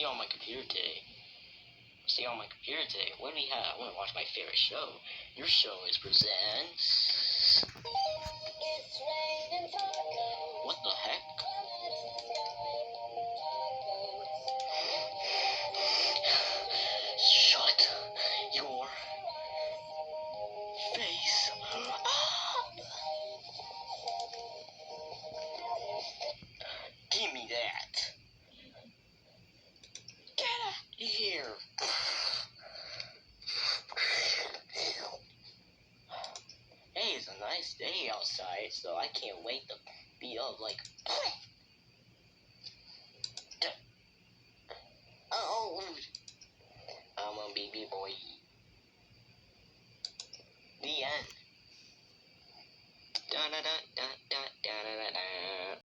see on my computer today? What do we have? I want to watch my favorite show. Your show is presents. What the heck? Shut your face up. Give me that. Get out of here. Hey, it's a nice day outside, so I can't wait to be up like